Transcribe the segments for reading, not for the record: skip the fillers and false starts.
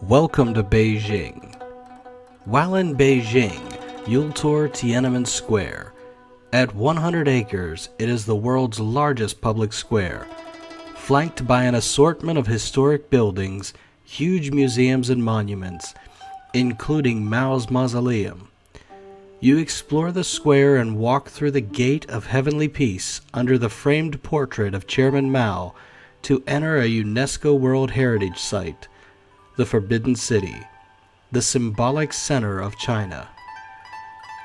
Welcome to Beijing. While in Beijing, you'll tour Tiananmen Square. At 100 acres, it is the world's largest public square, flanked by an assortment of historic buildings, huge museums and monuments, including Mao's mausoleum. You explore the square and walk through the Gate of Heavenly Peace under the framed portrait of Chairman Mao to enter a UNESCO World Heritage Site, the Forbidden City, the symbolic center of China.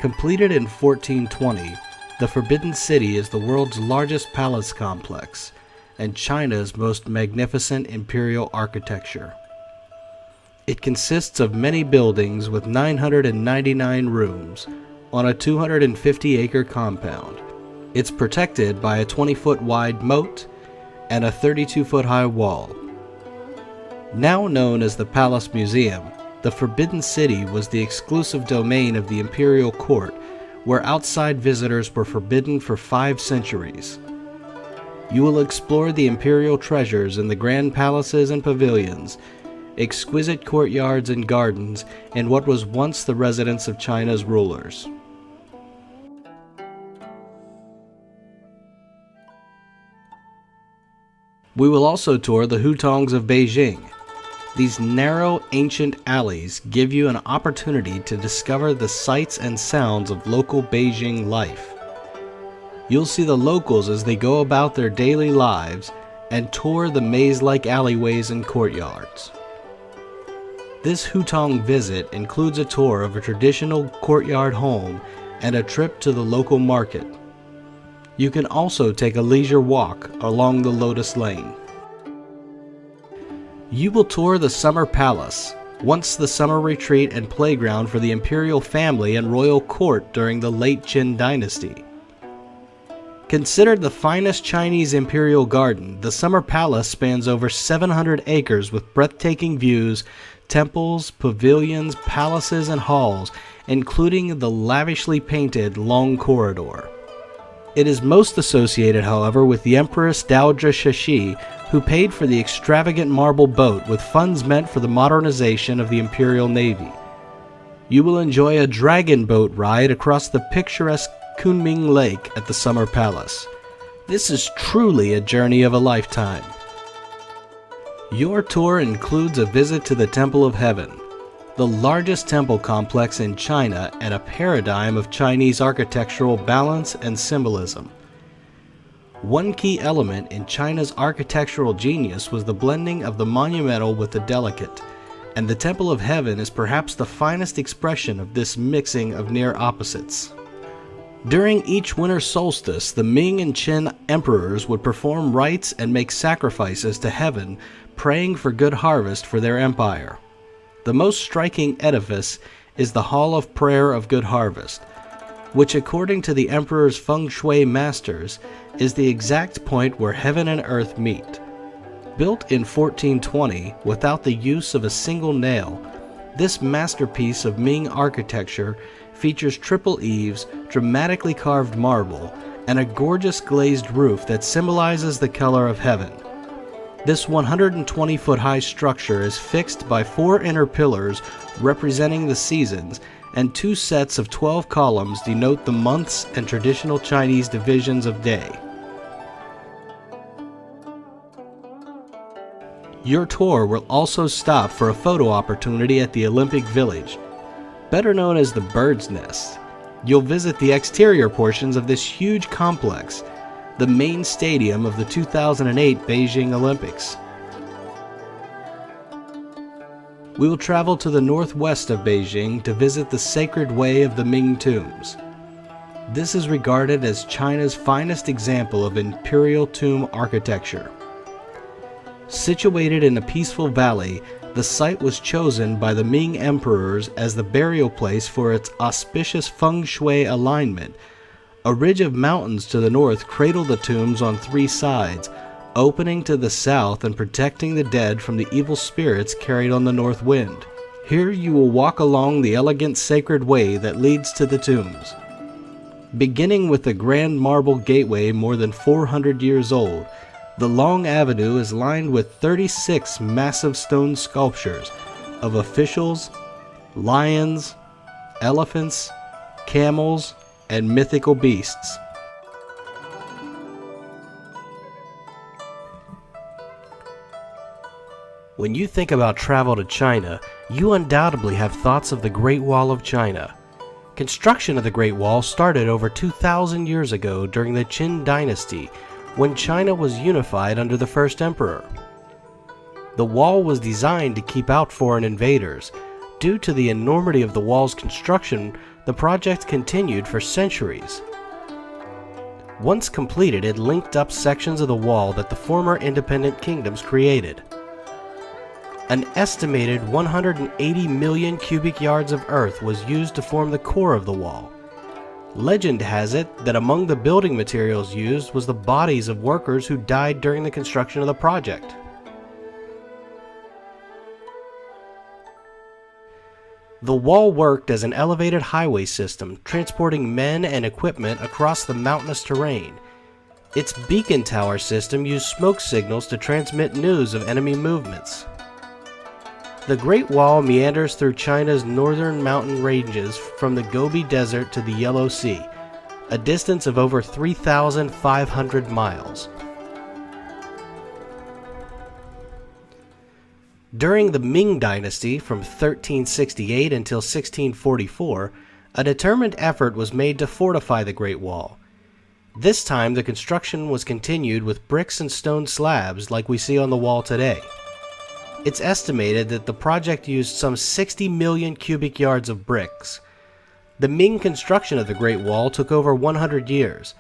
Completed in 1420, the Forbidden City is the world's largest palace complex and China's most magnificent imperial architecture. It consists of many buildings with 999 rooms on a 250-acre compound. It's protected by a 20-foot wide moat and a 32-foot high wall. Now known as the Palace Museum, the Forbidden City was the exclusive domain of the imperial court, where outside visitors were forbidden for 5 centuries. You will explore the imperial treasures in the grand palaces and pavilions, exquisite courtyards and gardens, and what was once the residence of China's rulers. We will also tour the hutongs of Beijing. These narrow, ancient alleys give you an opportunity to discover the sights and sounds of local Beijing life. You'll see the locals as they go about their daily lives and tour the maze-like alleyways and courtyards. This hutong visit includes a tour of a traditional courtyard home and a trip to the local market. You can also take a leisure walk along the Lotus Lane. You will tour the Summer Palace, once the summer retreat and playground for the imperial family and royal court during the late Qin dynasty. Considered the finest Chinese imperial garden, the Summer Palace spans over 700 acres with breathtaking views, temples, pavilions, palaces, and halls, including the lavishly painted Long Corridor. It is most associated, however, with the Empress Dowager Cixi, who paid for the extravagant marble boat with funds meant for the modernization of the Imperial Navy. You will enjoy a dragon boat ride across the picturesque Kunming Lake at the Summer Palace. This is truly a journey of a lifetime. Your tour includes a visit to the Temple of Heaven, the largest temple complex in China and a paradigm of Chinese architectural balance and symbolism. One key element in China's architectural genius was the blending of the monumental with the delicate, and the Temple of Heaven is perhaps the finest expression of this mixing of near opposites. During each winter solstice, the Ming and Qin emperors would perform rites and make sacrifices to heaven, praying for good harvest for their empire. The most striking edifice is the Hall of Prayer of Good Harvest, which according to the emperor's feng shui masters is the exact point where heaven and earth meet. Built in 1420 without the use of a single nail, this masterpiece of Ming architecture features triple eaves, dramatically carved marble, and a gorgeous glazed roof that symbolizes the color of heaven. This 120-foot high structure is fixed by 4 inner pillars representing the seasons, and 2 sets of 12 columns denote the months and traditional Chinese divisions of day. Your tour will also stop for a photo opportunity at the Olympic Village, better known as the Bird's Nest. You'll visit the exterior portions of this huge complex, the main stadium of the 2008 Beijing Olympics. We will travel to the northwest of Beijing to visit the Sacred Way of the Ming Tombs. This is regarded as China's finest example of imperial tomb architecture. Situated in a peaceful valley, the site was chosen by the Ming emperors as the burial place for its auspicious feng shui alignment. A ridge of mountains to the north cradle the tombs on 3 sides, opening to the south and protecting the dead from the evil spirits carried on the north wind. Here you will walk along the elegant sacred way that leads to the tombs. Beginning with the grand marble gateway more than 400 years old, The long avenue is lined with 36 massive stone sculptures of officials, lions, elephants, camels, and mythical beasts. When you think about travel to China, you undoubtedly have thoughts of the Great Wall of China. Construction of the Great Wall started over 2,000 years ago during the Qin Dynasty, when China was unified under the first emperor. The wall was designed to keep out foreign invaders. Due to the enormity of the wall's construction, the project continued for centuries. Once completed, it linked up sections of the wall that the former independent kingdoms created. An estimated 180 million cubic yards of earth was used to form the core of the wall. Legend has it that among the building materials used was the bodies of workers who died during the construction of the project. The wall worked as an elevated highway system, transporting men and equipment across the mountainous terrain. Its beacon tower system used smoke signals to transmit news of enemy movements. The Great Wall meanders through China's northern mountain ranges from the Gobi Desert to the Yellow Sea, a distance of over 3,500 miles. During the Ming Dynasty from 1368 until 1644, a determined effort was made to fortify the Great Wall. This time the construction was continued with bricks and stone slabs like we see on the wall today. It's estimated that the project used some 60 million cubic yards of bricks. The Ming construction of the Great Wall took over 100 years.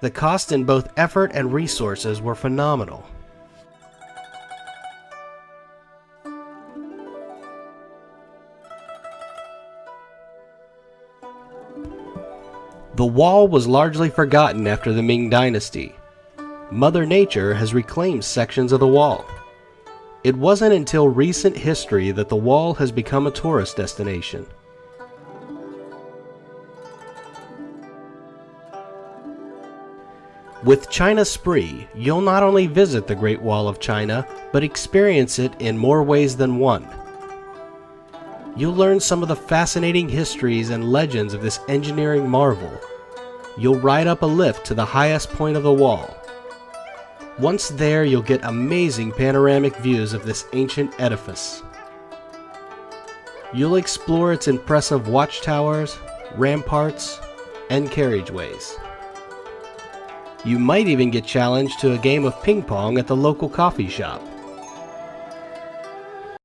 The cost in both effort and resources were phenomenal. The wall was largely forgotten after the Ming Dynasty. Mother Nature has reclaimed sections of the wall. It wasn't until recent history that the wall has become a tourist destination. With China Spree, you'll not only visit the Great Wall of China, but experience it in more ways than one. You'll learn some of the fascinating histories and legends of this engineering marvel. You'll ride up a lift to the highest point of the wall. Once there, you'll get amazing panoramic views of this ancient edifice. You'll explore its impressive watchtowers, ramparts, and carriageways. You might even get challenged to a game of ping pong at the local coffee shop.